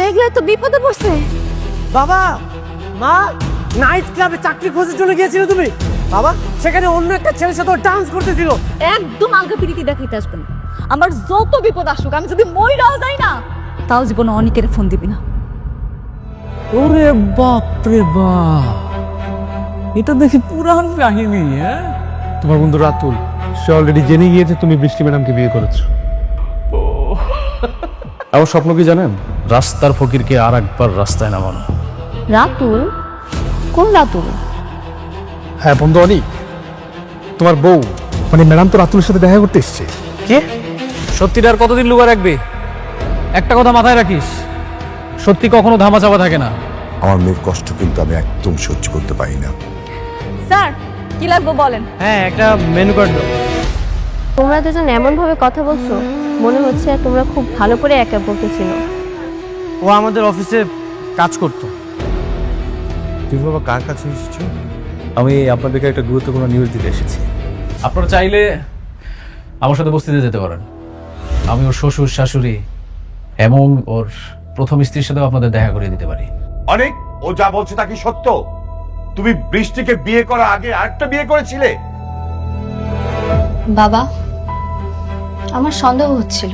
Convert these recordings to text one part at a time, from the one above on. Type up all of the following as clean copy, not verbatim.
দেখলে তো বিপদে পড়ছে। বাবা, মা, নাইট ক্লাবে চাকরি খোঁজার জন্য গিয়েছিলে তুমি? বাবা, সেখানে অন্য একটা ছেলের সাথে ডান্স করতেছিল। একদম আলগা পিরিতি দেখাইতে আসবেন। আমার যত বিপদ আসুক, আমি যদি মইরাও যাই না, তাও জীবনে অনেকের ফোন দিবি না। ওরে বাপ রে বাপ, এটা দেখি পুরান কাহিনী। তোমার বন্ধু রাতুল, সে অলরেডি জেনে গিয়েছে তুমি বৃষ্টি ম্যাডামকে বিয়ে করেছো। আমার স্বপ্ন কি জানেন? রাস্তার ফকিরকে আর একবার রাস্তায় নামানো। রাতুল? কোন রাতুল? হ্যাঁ বন্ধু অনিক, তোমার বউ মানে ম্যাডাম তো রাতুলের সাথে দেখা করতে এসছে। কে? সত্যিটা আর কতদিন লুকা রাখবি? একটা কথা মাথায় রাখিস, সত্যি কখনো ধামা চাপা থাকে না। আমার মেয়ের কষ্ট কিন্তু আমি একদম সহ্য করতে পারি না। স্যার, কি লাগবে বলেন। হ্যাঁ, একটা মেনু কার্ড দাও। তোমরা দুজন এমন ভাবে কথা বলছো, মনে হচ্ছে তোমরা খুব ভালো করে একে অপরকে চিনো। ও আমাদের অফিসে কাজ করতো। তুমি বাবা কার কাছে এসেছো? আমি আপনাদেরকে একটা গুরুত্বপূর্ণ নিউজ দিতে এসেছি। আপনারা চাইলে আমার সাথে বস্তিতে যেতে পারেন। আমি ওর শ্বশুর শাশুড়ি এবং ওর প্রথম স্ত্রীর সাথেও আপনাদের দেখা করিয়ে দিতে পারি। অনেক, ও যা বলছে তা কি সত্য? তুমি বৃষ্টিকে বিয়ে করার আগে আরেকটা বিয়ে করেছিলে? বাবা, আমার সন্দেহ হচ্ছিল,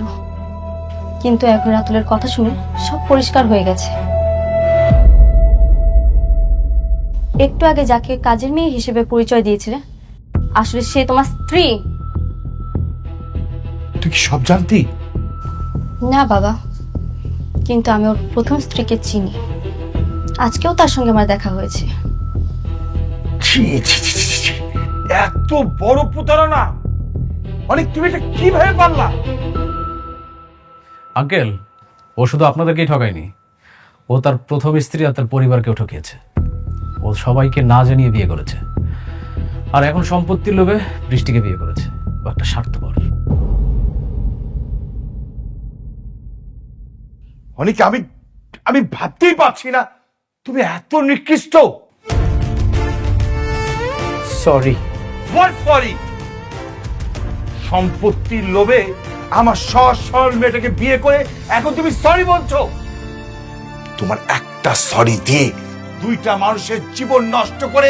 কিন্তু এখন রাতুলের কথা শুনে সব পরিষ্কার হয়ে গেছে। একটু আগে যাকে কাজের মেয়ে হিসেবে পরিচয় দিয়েছিলে, আসলে সে তোমার স্ত্রী। তুই কি সব জানতি? না বাবা, কিন্তু আমি ওর প্রথম স্ত্রীকে চিনি। আজকেও তার সঙ্গে আমার দেখা হয়েছে। ছি, ছি, ছি, ছি, ছি। এত বড় প্রতারণা! অনেক, তুমি এটা কিভাবে পারলা? আঙ্কেল, ও শুধু আপনাদেরকেই ঠকায়নি, ও তার প্রথম স্ত্রী আর তার পরিবারকেও ঠকিয়েছে। ও সবাইকে না জানিয়ে বিয়ে করেছে, আর এখন সম্পত্তির লোভে বৃষ্টিকে বিয়ে করেছে। ও একটা স্বার্থপর। অনেক, আমি ভাবতেই পারছি না তুমি এত নিকৃষ্ট। সরি। What sorry? সম্পত্তির লোভে আমার সৎ সরল মেয়েটাকে বিয়ে করে এখন তুমি সরি বলছো? তোমার একটা সরি দিয়ে দুইটা মানুষের জীবন নষ্ট করে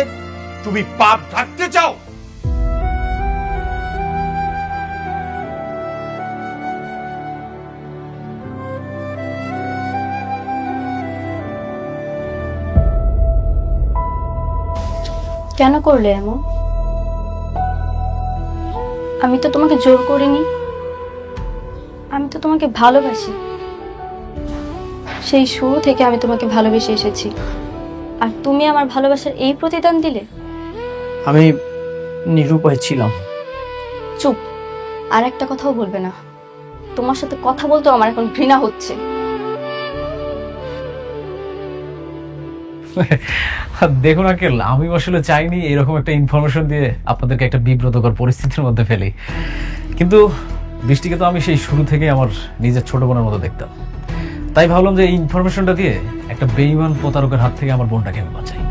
তুমি পাপ ঢাকতে চাও? কেন করলে এমন? আমি তো তোমাকে জোর করিনি, আমি তো তোমাকে ভালোবাসি। সেই শুরু থেকে আমি তোমাকে ভালোবেসে এসেছি, আর তুমি আমার ভালোবাসার এই প্রতিদান দিলে। আমি নিরুপায় ছিলাম। চুপ, আর একটা কথাও বলবে না। তোমার সাথে কথা বলতেও আমার এখন ঘৃণা হচ্ছে। দেখুন আঙ্কেল, আমি আসলে চাইনি এরকম একটা ইনফরমেশন দিয়ে আপনাদেরকে একটা বিব্রতকর পরিস্থিতির মধ্যে ফেলি, কিন্তু বৃষ্টিকে তো আমি সেই শুরু থেকে আমার নিজের ছোট বোনের মতো দেখতাম। তাই ভাবলাম যে এই ইনফরমেশনটা দিয়ে একটা বেঈমান প্রতারকের হাত থেকে আমার বোনটাকে আমি বাঁচাই।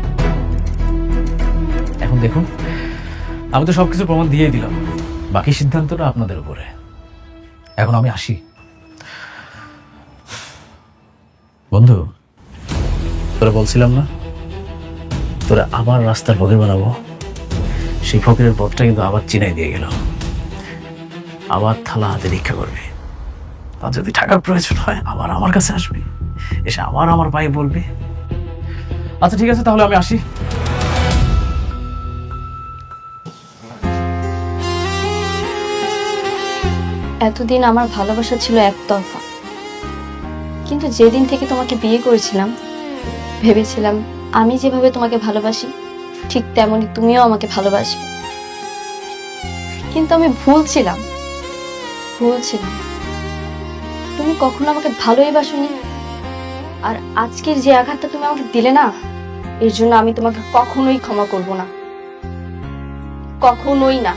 এখন দেখুন, আমি তো সবকিছু প্রমাণ দিয়েই দিলাম, বাকি সিদ্ধান্তটা আপনাদের উপরে। এখন আমি আসি। বন্ধু, তোরা বলছিলাম না তোরা আবার রাস্তার ফকির বানাবো? সেই ফকিরের পথটা কিন্তু আবার চিনাই দিয়ে গেল। আবার থালা হাতে ভিক্ষা করবি, আর যদি টাকার প্রয়োজন হয় আবার আমার কাছে আসবি, এসে আবার আমার ভাই বলবি। আচ্ছা ঠিক আছে, তাহলে আমি আসি। এতদিন আমার ভালোবাসা ছিল একতরফা, কিন্তু যেদিন থেকে তোমাকে বিয়ে করেছিলাম, ভেবেছিলাম আমি যেভাবে তোমাকে ভালোবাসি ঠিক তেমনি তুমিও আমাকে ভালোবাসবে। কিন্তু আমি ভুল ছিলাম। তুমি কখনো আমাকে ভালোই বাসোনি, আর আজকের যে আঘাতটা তুমি আমাকে দিলে না, এর জন্য আমি তোমাকে কখনোই ক্ষমা করব না, কখনোই না।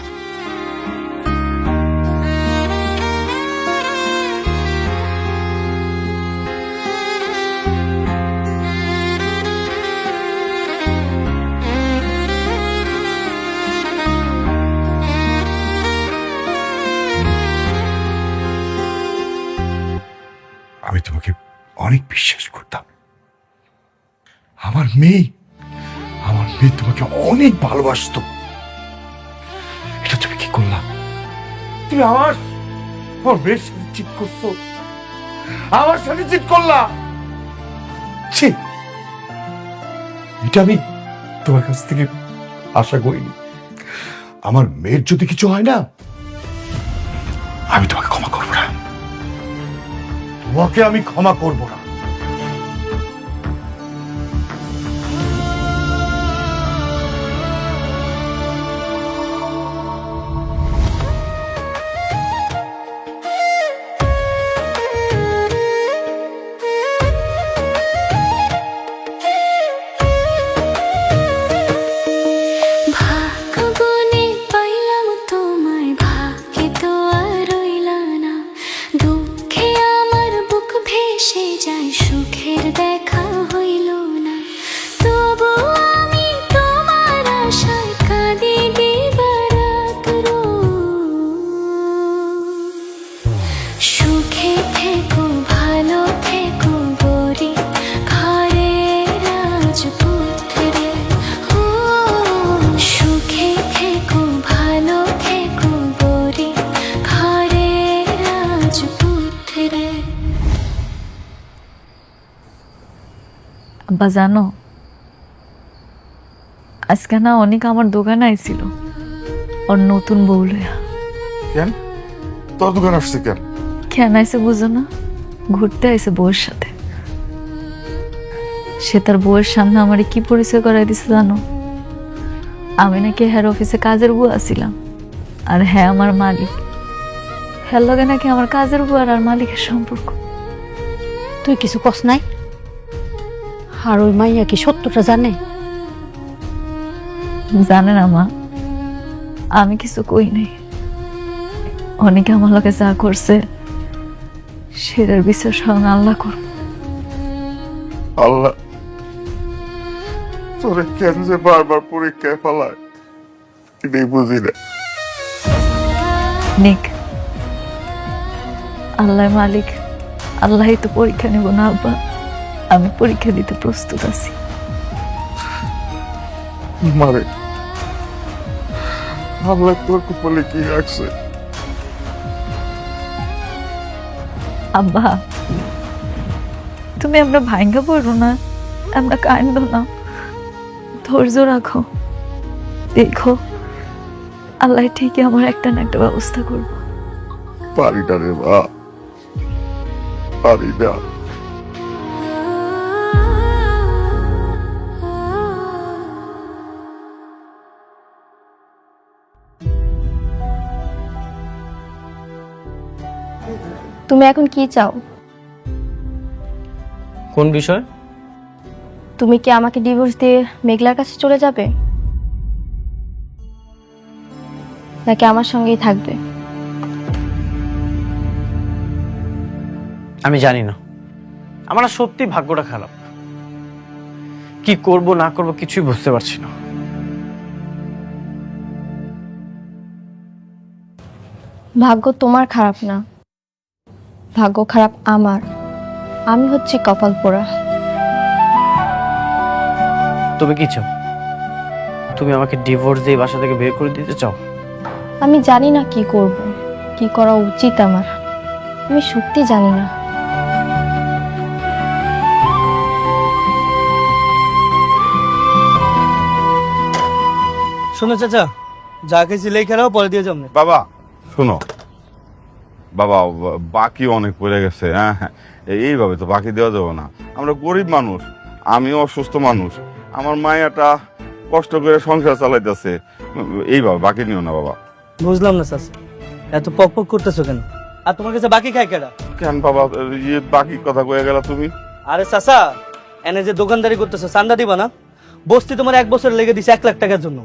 আমি তোমাকে অনেক বিশ্বাস করতাম। আমার মেয়ে তোমাকে অনেক ভালোবাসতো। এটা তুমি কি করলা? তুমি আমার মেয়ের সাথে চিট করছো, আমার সাথে চিট করলা। ছি, এটা আমি তোমার কাছ থেকে আশা করিনি। আমার মেয়ের যদি কিছু হয় না, আমি তোমাকে ক্ষমা করব না, তোমাকে আমি ক্ষমা করব না। ভাগ্যগুণে পাইলাম তোমায়, ভাগ্যে তো আর রইলা না। দুঃখে আমার বুক ভেসে যায়, সুখের দেখা হইল না। তবু আমি তোমার আশায় কাঁদি দিবারাত রোজ। সুখে থেকো, ভালো থেকো গরিব ঘরের রাজপুত্রে। ও সুখে থেকো, ভালো থেকো গরিব ঘরের রাজপুত্রে। আব্বা জানো, আজকে না অনেক আমার দোকানে আইছিল ওর নতুন বউ লইয়া। কেন তোর দোকান আসছে কেন? কেন আইসে বুঝো না? ঘুরতে আইসে বউয়ের সাথে। সে তার বউয়ের সামনে আমারে কি পরিচয় করাই দিছে জানো? আমি নাকি হেড অফিসে কাজের বউ আছিলাম, আর হ্যাঁ আমার মালিক। হ্যাঁ লগে নাকি আমার কাজের বউ আর মালিকের সম্পর্ক। তুই কিছু কস নাই? আর ওই মাইয়া কি সত্যটা জানে? জানে না মা, আমি কিছু কই নাই। অনেকে আমার লগে যা করছে সেটার বিচার স্বয়ং আল্লাহ করবে। আল্লাহ তোরে কেন যে বারবার পরীক্ষায় ফেলায় এটাই বুঝি না। নিক, আল্লাহ মালিক, আল্লাহই তো পরীক্ষা নেব না আব্বা। আমি পরীক্ষা দিতে প্রস্তুত আছি। মারে আল্লাহ তোর কপালে কি রাখছে? আব্বা, তুমি আমরা ভাঙ্গা পড়ো না, আমরা কান্দ না, ধৈর্য রাখো। দেখো আল্লাহ ঠিকই আমার একটা না একটা ব্যবস্থা করবো। পারি না রে মা, পারি না। তুমি এখন কি চাও? কোন বিষয়? তুমি কি আমাকে ডিভোর্স দিয়ে মেঘলার কাছে চলে যাবে, নাকি আমার সঙ্গেই থাকবে? আমি জানি না, আমার না সত্যি ভাগ্যটা খারাপ। কি করব না করব কিছুই বুঝতে পারছি না। ভাগ্য তোমার খারাপ না, ভাগ্য খারাপ আমার। আমি হচ্ছি কপাল পোড়া। তুমি কি চাও? তুমি আমাকে ডিভোর্স দিয়ে বাসা থেকে বের করে দিতে চাও? আমি জানি না কি করব, কি করা উচিত আমার। আমি সত্যি জানি না। শোনো চাচা, যা খেয়েছি লেই খেলাও পরে দিয়ে যাবো। বাবা শোনো, বাবা বাকি অনেক পড়ে গেছে। হ্যাঁ হ্যাঁ, এইভাবে তো বাকি দেওয়া যাবে না। আমরা গরিব মানুষ, আমিও অসুস্থ মানুষ, আমার মায়াটা কষ্ট করে সংসার চালাইতেছে। এইভাবে বাকি নিও না বাবা। বুঝলাম না চাচা, এত পক পক করতেছো কেন? আর তোমার কাছে বাকি খাই কেডা? কেন বাবা বাকি কথা কয়ে গেলা তুমি? আরে চাচা, এনে যে দোকানদারি করতেছো চান্দা দিবা না? বস্তি তোমার 1 বছর লেগে দিছে 1 লাখ টাকার জন্য।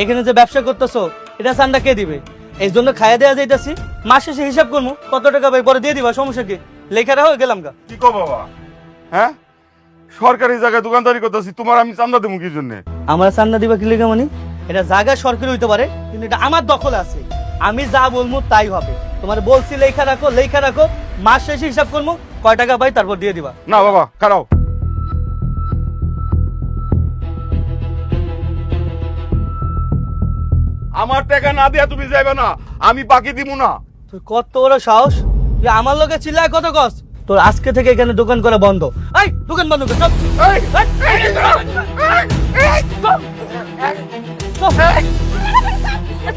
এখানে যে ব্যবসা করতেছো এটা চান্দা কে দিবে? এই জন্য খাইয়া দেওয়া যাইতাছি, মাস শেষে হিসাব করবো কত টাকা ভাই, পরে দিয়ে দিবা, সমস্যা কি? লেখারা হয়ে গেলাম গা। কি কো বাবা? হ্যাঁ, সরকারি জায়গায় দোকানদারি করতেছি, তোমার আমি চান্দা দেবো কি জন্য? আমরা চান্দা দিবা কি লেখা মানে? এটা জায়গা সরকারি হইতে পারে, কিন্তু এটা আমার দখলে আছে। আমি যা বলবো তাই হবে। তোমার বলছি লেখা রাখো, মাস শেষে হিসাব করবো কয় টাকা পাই তারপর দিয়ে দিবা। না বাবা খারাও, আমার টাকা না দিয়া তুমি যাইবে না, আমি বাকি দিব না। তুই কত বড় সাহস, তুই আমার লোকে চিল্লায় কত কস? তোর আজকে থেকে এখানে দোকান করা বন্ধ। এই দোকান বন্ধ কর, চল। এই,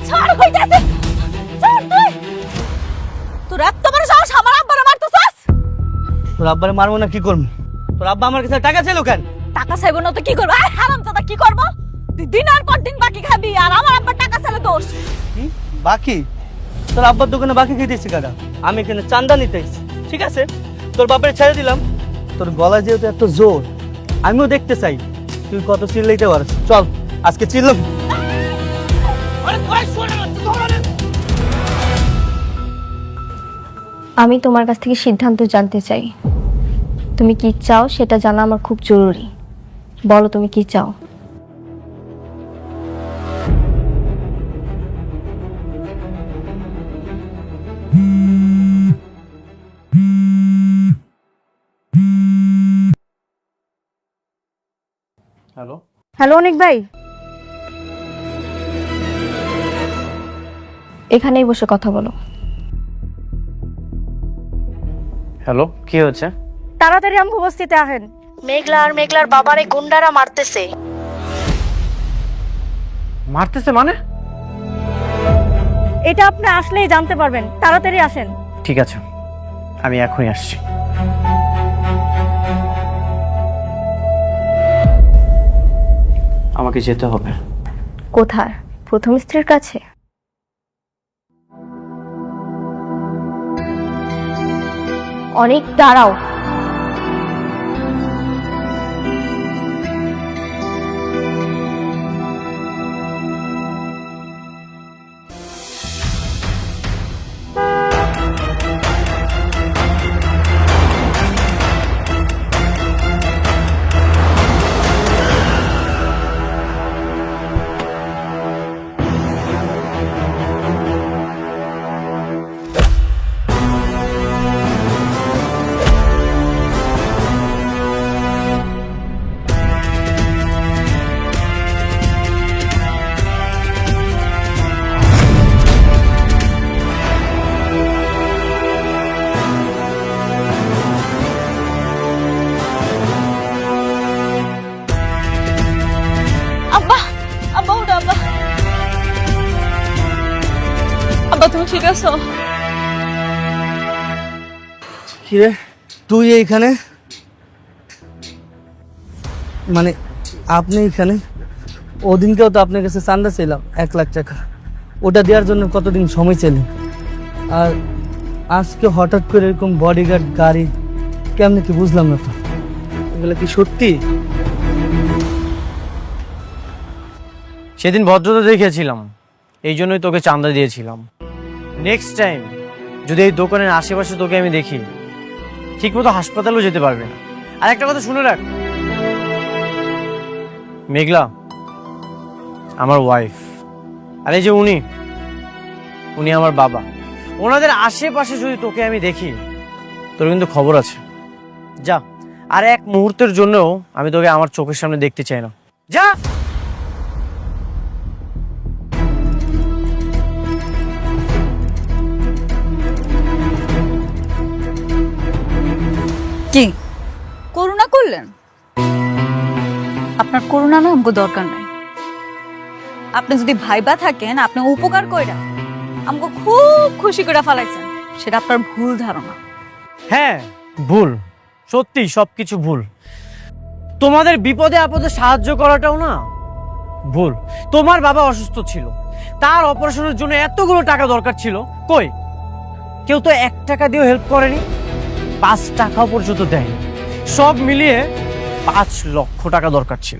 ছাড় কইতাছে, ছাড় তুই। তোর এত বড় সাহস আমার আব্বারে মারতেছস? তোর আব্বারে মারবো না কি করবো? তোর আব্বা আমার কাছে টাকা চাইলো কেন? টাকা চাইবো না তো কি করবো? আরে হারামজাদা, কি করবো? তুই দিনের পর দিন বাকি খাবি আর আমার আব্বার টাকা চাইলে দোষ। কি বাকি? তোর আব্বার দোকানে বাকি খেয়েছি কারা? আমি এখানে চান্দা নিতে এসেছি, ঠিক আছে? তোর বাপের ছেড়ে দিলাম। তোর গলা যেহেতু এত জোর, আমিও দেখতে চাই তুই কত চিল্লাইতে পারছ। চল আজকে চিল্লাম। আমি তোমার কাছ থেকে সিদ্ধান্ত জানতে চাই। তুমি কি চাও সেটা জানা আমার খুব জরুরি। বলো তুমি কি চাও? হ্যালো, হ্যালো অনেক ভাই, এখানেই বসে কথা বলো। হ্যালো, কি হয়েছে? তাড়াতাড়ি আমগো বস্তিতে আহেন। মেঘলা আর মেঘলার বাবারে গুন্ডারা মারতেছে। মারতেছে মানে? এটা আপনি আসলেই জানতে পারবেন, তাড়াতাড়ি আসেন। ঠিক আছে, আমি এখনই আসছি। আমাকে যেতে হবে। কোথায়? প্রথম স্ত্রীর কাছে? অনেক দাঁড়াও। আব্বা, আব্বা ওটা আব্বা। আব্বা তুমি ঠিক আছো? কিরে তুই এইখানে? মানে আপনি এখানে? ওদিনকেও তো আপনার কাছে চান্দা ছিলাম 1 লাখ টাকা, ওটা দেওয়ার জন্য কতদিন সময় ছিলেন? আর আজকে হঠাৎ করে এরকম বডিগার্ড গাড়ি কেমনে কি বুঝলাম না তো। এগুলো কি সত্যি? সেদিন ভদ্রতা দেখিয়েছিলাম, এই জন্যই তোকে চাঁদা দিয়েছিলাম। নেক্সট টাইম যদি এই দোকানের আশেপাশে তোকে আমি দেখি, ঠিকমতো হাসপাতালেও যেতে পারবে না। আর একটা কথা শুনে রাখ, মেঘলা আমার ওয়াইফ, আর এই যে উনি আমার বাবা। ওনাদের আশেপাশে যদি তোকে আমি দেখি, তোর কিন্তু খবর আছে। যা, আর এক মুহূর্তের জন্যও আমি তোকে আমার চোখের সামনে দেখতে চাই না। যা। কি করুণা করলেন? আপনার করুণা না আমগো দরকার নাই। আপনি যদি ভাইবা থাকেন, আপনি উপকার কইরা আমগো খুব খুশি করে ফেলাইছেন, সেটা আপনার ভুল ধারণা। হ্যাঁ ভুল, সত্যি সবকিছু ভুল। তোমাদের বিপদে আপদে সাহায্য করাটাও না ভুল। তোমার বাবা অসুস্থ ছিল, তার অপারেশনের জন্য এতগুলো টাকা দরকার ছিল, কই কেউ তো 1 টাকা দিয়েও হেল্প করেনি, 5 টাকাও পর্যন্ত দেয়নি। সব মিলিয়ে 5 লক্ষ টাকা দরকার ছিল।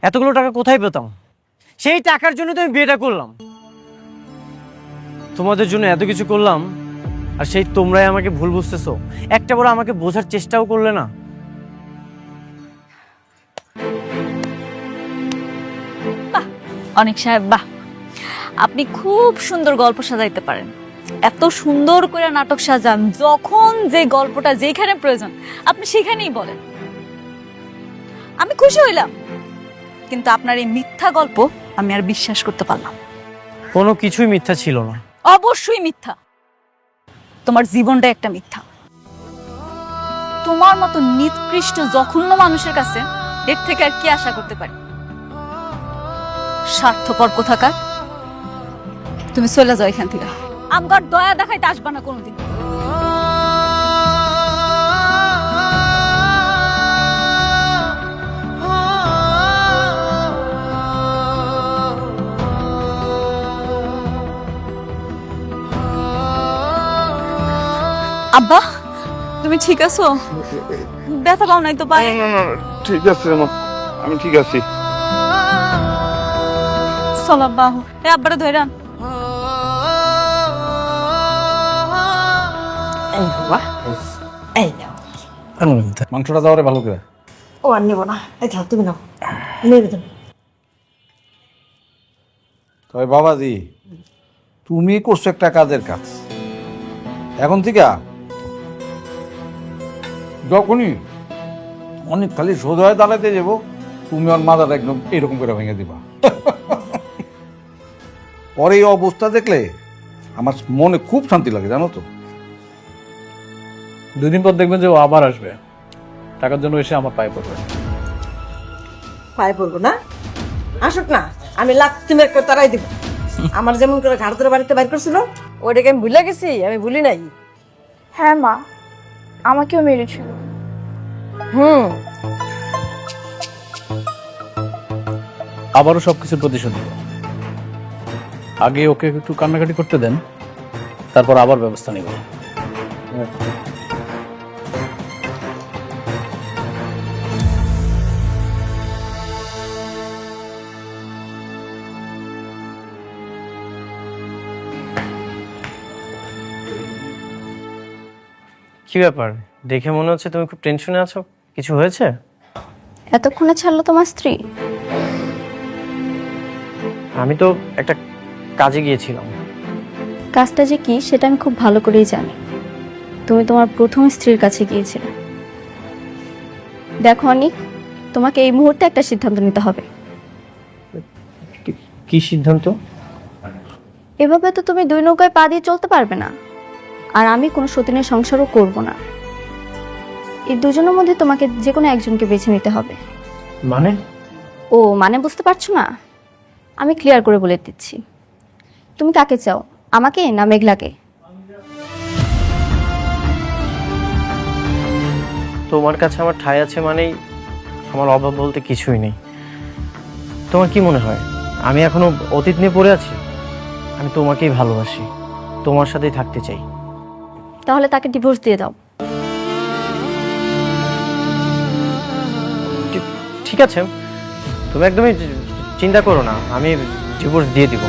এতগুলো টাকা কোথায় পেতাম? সেই টাকার জন্য তো আমি বিয়েটা করলাম, তোমাদের জন্য এত কিছু করলাম, আর সেই তোমরাই আমাকে ভুল বুঝতেছো। একটা বড় আমাকে বোঝার চেষ্টাও করলে না। বাহ অনেক সাহেব, বাহ, আপনি খুব সুন্দর গল্প সাজাইতে পারেন। এত সুন্দর করে নাটক সাজান, যখন যে গল্পটা যেখানে প্রয়োজন আপনি সেখানেই বলেন। আমি খুশি হইলাম, কিন্তু আপনার এই মিথ্যা গল্প আমি আর বিশ্বাস করতে পারলাম না। কোনো কিছুই মিথ্যা ছিল না। অবশ্যই মিথ্যা। তোমার জীবনটা একটা মিথ্যা। তোমার মতো নিকৃষ্ট জঘন্য মানুষের কাছে এর থেকে আর কি আশা করতে পারি? স্বার্থপর কোথাকার। তুমি চলে যাও এখান থেকে, আমার দয়া দেখাইতে আসবা না কোনোদিন। আব্বা, তুমি ঠিক আছো? ব্যথা পাও নাই তো পায়ে? ঠিক আছে মা, আমি ঠিক আছি। চল আব্বা, এই আব্বারে ধইরান। এই বাবা, এই নাও। মাংসটা দাও রে ভালো করে। ও আর নেবো না, এই থাক, তুমি নাও, নেবে তুমি। তবে বাবাজি, তুমি করছো একটা কাজের কাজ। এখন থেকে যখনই অনেক খালি সোজা হয়ে দাঁড়াতে যাবো, তুমি ওর মাথাটা একদম এরকম করে ভেঙে দিবা। পরে এই অবস্থা দেখলে আমার মনে খুব শান্তি লাগে, জানো তো। 2 দিন পর দেখবেন যে ও আবার আসবে, টাকার জন্য এসে আমার পায়ে পড়বে। পায়ে পড়বো না, আসুক না, আমি লাত্তি মেরে করে তারাই দিব। আমার যেমন করে ঘাড় ধরে বাড়িতে বাইর করছিল, ওইটাকে আমি ভুলে গেছি? আমি ভুলি নাই। হ্যাঁ মা, আমাকেও মেরেছিল। আবারও সবকিছুর প্রতিশোধ নেব। আগে ওকে একটু কান্নাকাটি করতে দেন, তারপর আবার ব্যবস্থা নেব। কি ব্যাপার, দেখে মনে হচ্ছে তুমি খুব টেনশনে আছো। কিছু হয়েছে? এতক্ষণে ছাড়লো তোমার স্ত্রী? আমি তো একটা কাজে গিয়েছিলাম। কাজটা যে কি সেটা আমি খুব ভালো করেই জানি। তুমি তোমার প্রথম স্ত্রীর কাছে গিয়েছিলে। দেখো অনিক, তোমাকে এই মুহূর্তে একটা সিদ্ধান্ত নিতে হবে। কি সিদ্ধান্ত? এভাবে তো তুমি 2 নৌকায় পা দিয়ে চলতে পারবে না, আর আমি কোনো সতীনের সংসারও করব না। এই দুজনের মধ্যে তোমাকে যে কোনো একজনকে বেছে নিতে হবে। মানে? ও মানে বুঝতে পারছো না? আমি ক্লিয়ার করে বলে দিচ্ছি। তুমি কাকে চাও, আমাকে না মেঘলাকে? তোমার কাছে আমার ঠাঁই আছে মানেই আমার অভাব বলতে কিছুই নেই। তোমার কি মনে হয় আমি এখনো অতীত নিয়ে পড়ে আছি? আমি তোমাকেই ভালোবাসি, তোমার সাথেই থাকতে চাই। তাহলে তাকে ডিভোর্স দিয়ে দাও। ঠিক আছে, তুমি একদমই চিন্তা করো না, আমি ডিভোর্স দিয়ে দিব।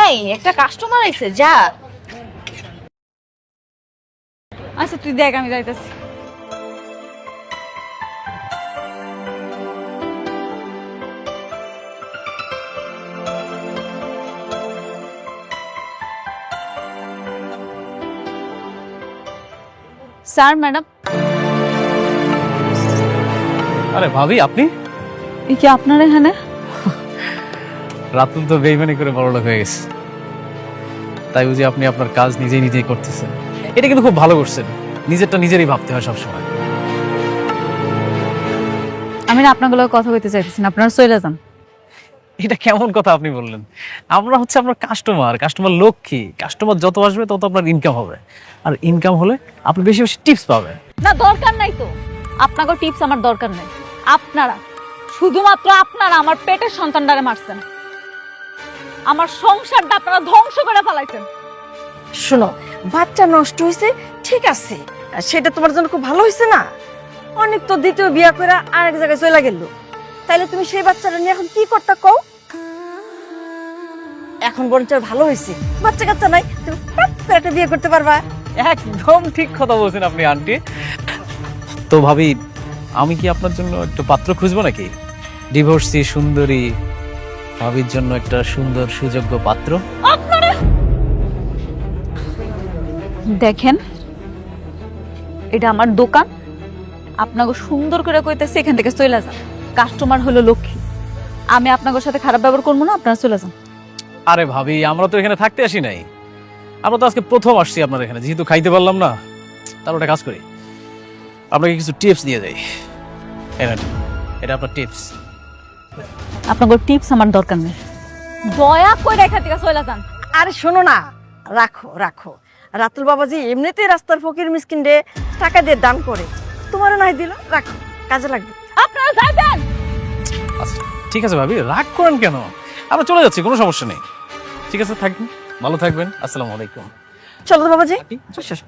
এই একটা কাস্টমার আইছে, যা। আচ্ছা তুই দেখ, আমি যাইতেছি। Sir, madam. আরে ভাবি, আপনি? এই কি আপনার এখানে? রাতুল তো বেইমানি করে বড়লোক হয়ে গেছে, তাই বুঝি আপনি আপনার কাজ নিজেই নিজেই করতেছেন। এটা কিন্তু খুব ভালো করছেন, নিজেরটা নিজেরই ভাবতে হয় সবসময়। আমি না আপনাগুলো কথা বলতে চাইতেছি না, আপনারা চলে যান। এটা কেমন কথা আপনি বললেন? আমরা হচ্ছে আপনার কাস্টমার, কাস্টমার লক্ষ্মী। কাস্টমার যত আসবে তত আপনার ইনকাম হবে, আর ইনকাম হলে আপনি বেশি বেশি টিপস পাবেন। না, দরকার নাই তো, আপনাকে টিপস আমার দরকার নাই। আপনারা শুধুমাত্র আপনারা আমার পেটের সন্তানটারে মারছেন, আমার সংসারটা আপনারা ধ্বংস করে ফেলাইছেন। শোনো, বাচ্চা নষ্ট হয়েছে ঠিক আছে, সেটা তোমার জন্য খুব ভালো হয়েছে না? অনেক তো দ্বিতীয় বিয়ে করে আরেক জায়গায় চলে গেল, তাইলে তুমি সেই বাচ্চাটা নিয়ে এখন কি করতে কও? এখন বরঞ্চ ভালো হয়েছে, বাচ্চা কাচ্চা নাই, তুমি টপ করে একটা বিয়ে করতে পারবা। একদম ঠিক কথা বলছেন আপনি আন্টি। তো ভাবি, আমি কি আপনার জন্য একটা পাত্র খুঁজবো নাকি? ডিভোর্সি সুন্দরী ভাবির জন্য একটা সুন্দর সুযোগ্য পাত্র। দেখেন, এটা আমার দোকান, আপনাকে সুন্দর করে কইতেছে এখান থেকে চলে যান। কাস্টমার হলো লক্ষ্মী, আমি আপনাদের সাথে খারাপ ব্যবহার করবো না, আপনারা চলে যান। আরে ভাবি, আমরা তো এখানে থাকতে আসি নাই, আমরা তো আজকে প্রথম আসছি আপনার এখানে, যেহেতু খাইতে পারলাম না, তার একটা কাজ করি, আপনাকে কিছু টিপস দিয়ে যাই। এটা আপনার টিপস। আপনাদের টিপস আমার দরকার নেই, দয়া করে এখান থেকে চলে যান। আরে শোনো না, রাখো রাখো, রাতুল বাবাজি এমনিতেই রাস্তার ফকির মিসকিন রে টাকা দিয়ে দান করে, তোমারও নাই দিল, রাখো, কাজে লাগবে। আপনারা যাবেন। আচ্ছা ঠিক আছে ভাবি, রাগ করেন কেন? আমরা চলে যাচ্ছি, কোনো সমস্যা নেই। ঠিক আছে, থাকবেন, ভালো থাকবেন। আসসালামু আলাইকুম। চলো তো বাবাজি,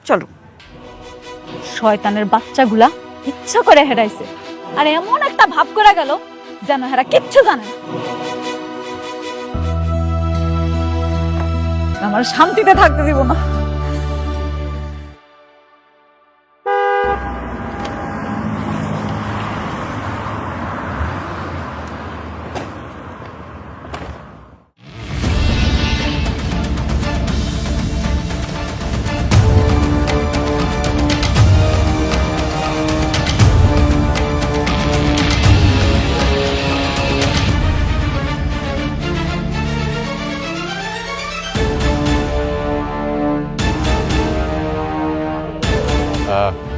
চলো। শয়তানের বাচ্চাগুলা ইচ্ছা করে হেরাইছে, আর এমন একটা ভাব করে গেল যেন হেরা কিচ্ছু জানে না। আমার শান্তিতে থাকতে দিব না।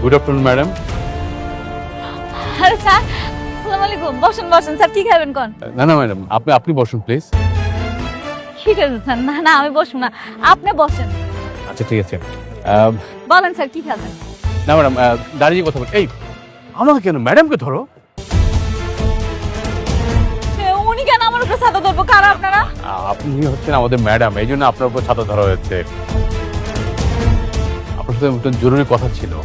Good afternoon madam. আরে স্যার, আসসালামু আলাইকুম। বসেন বসেন স্যার, কি খাবেন কোন? না না ম্যাডাম, আপনি বসুন প্লিজ। ঠিক আছে স্যার, না না আমি বসবো না, আপনি বসেন। আচ্ছা ঠিক আছে। বলেন স্যার কি খাবেন? না ম্যাডাম, দাঁড়িয়ে কথা বল। এই আমাকে কেন, ম্যাডামকে ধরো। উনি কেন আমার উপর ছাতা ধরবো? কারা আপনারা? আপনি হচ্ছেন আমাদের ম্যাডাম, এই জন্য আপনার উপর ছাতা ধরা হয়েছে। আপনার সাথে একটা জরুরি কথা ছিল।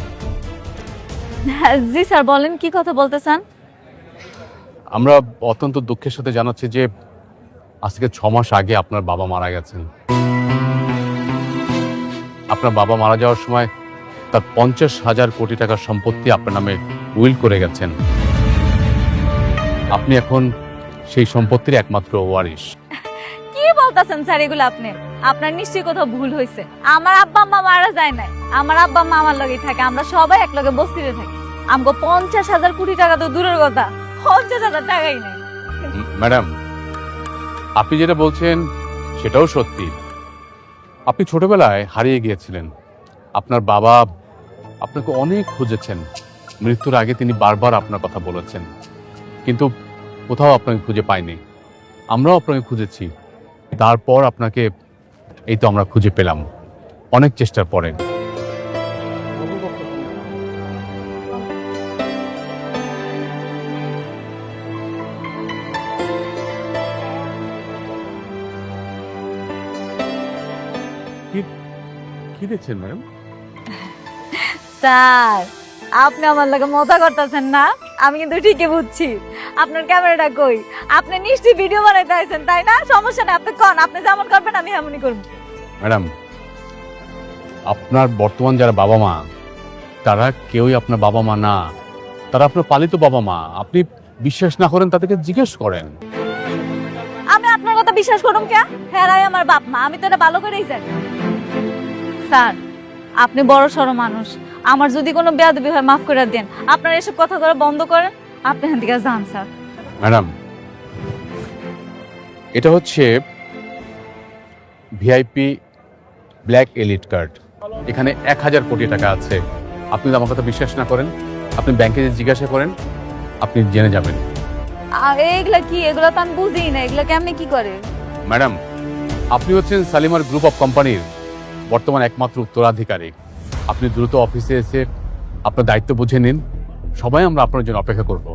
জি স্যার বলেন, কি কথা বলতে চান? আমরা অত্যন্ত দুঃখের সাথে জানাচ্ছি যে আজকে 6 মাস আগে আপনার বাবা মারা গেছেন। আপনার বাবা মারা যাওয়ার সময় তার 50,000 কোটি টাকার সম্পত্তি আপনার নামে উইল করে গেছেন। আপনি এখন সেই সম্পত্তির একমাত্র ওয়ারিশ। কি বলতেছেন স্যার এগুলো আপনি? আপনার নিশ্চয়ই কোথাও ভুল হয়েছে। আমার আব্বা আম্মা মারা যায় নাই, আমার আব্বা আম্মা আমার লগেই থাকে, আমরা সবাই এক লগে বস্তিতে থাকি। আমগো 50,000 কোটি টাকা তো দূরের কথা, 50,000 টাকাই নাই। ম্যাডাম, আপনি যেটা বলছেন সেটাও সত্যি। আপনি ছোটবেলায় হারিয়ে গিয়েছিলেন। আপনার বাবা আপনাকে অনেক খুঁজেছেন, মৃত্যুর আগে তিনি বারবার আপনার কথা বলেছেন, কিন্তু কোথাও আপনাকে খুঁজে পাইনি। আমরাও আপনাকে খুঁজেছি, তারপর আপনাকে এই তো আমরা খুঁজে পেলাম অনেক চেষ্টার পরে। কি দেখছেন ম্যাডাম? স্যার আপনি আমার লাগে মজা করতেছেন না? আমি কিন্তু ঠিকই বুঝছি। আপনার ক্যামেরাটা কই? আপনি নিশ্চয়ই ভিডিও বানাইতে আইছেন তাই না? সমস্যা নেই, আপনি কোন, আপনি যেমন করবেন আমি এমনই করব। ম্যাডাম, আপনার বর্তমান যারা বাবা মা, তারা কেউই আপনার বাবা মা না, তারা আপনার পালিত বাবা মা। আপনি বিশ্বাস না করেন তাদেরকে জিজ্ঞেস করেন। আমি আপনার কথা বিশ্বাস করুম কে? হেরাই আমার বাপ মা, আমি তো এটা ভালো করেই জানি। স্যার আপনি বড় সড়ো মানুষ, আমার যদি কোনো বেয়াদবি হয় মাফ করে দেন। আপনার এসব কথা করা বন্ধ করেন, আপনি এখান থেকে যান স্যার। ম্যাডাম, এটা হচ্ছে ভিআইপি ব্ল্যাক এলিট কার্ড। এখানে 1,000 কোটি টাকা আছে। আপনি যদি আমার কথা বিশ্বাস না করেন, আপনি ব্যাংকে জিজ্ঞাসা করেন, আপনি জেনে যাবেন। এগুলা কি? এগুলা তো আমি বুঝি না, এগুলা কেমনে কি করে? ম্যাডাম, আপনি হচ্ছেন শালিমার গ্রুপ অফ কোম্পানির বর্তমান একমাত্র উত্তরাধিকারী। আপনি দ্রুত অফিসে এসে আপনার দায়িত্ব বুঝে নিন। সবাই আমরা আপনার জন্য অপেক্ষা করব।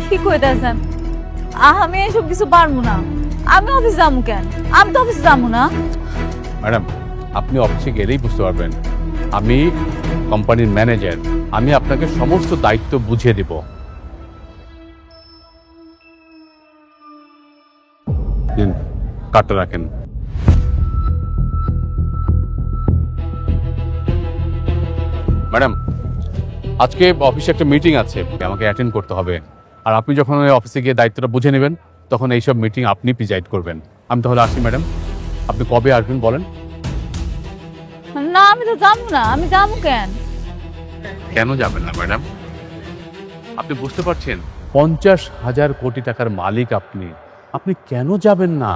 কি কইতাছেন? আমি এসব কিছু পারবো না। আমি অফিস যাবো কেন? আমি তো অফিস যাবো না। ম্যাডাম, আপনি অফিসে গেলেই বুঝতে পারবেন। আমি কোম্পানির ম্যানেজার, আমি আপনাকে সমস্ত দায়িত্ব বুঝিয়ে দেব। দিন, কার্ডটা রাখেন। ম্যাডাম, আজকে অফিসে একটা মিটিং আছে, আমাকে অ্যাটেন্ড করতে হবে। আর আপনি যখন ওই অফিসে গিয়ে দায়িত্বটা বুঝে নেবেন, তখন এইসব মিটিং আপনি প্রিজাইড করবেন। আমি তাহলে আসি ম্যাডাম। আপনি কবে আসবেন বলেন? না আমি তো যাবো না। আমি যাবো কেন? কেন যাবেন না ম্যাডাম? আপনি বুঝতে পারছেন 50,000 কোটি টাকার মালিক আপনি। আপনি কেন যাবেন না?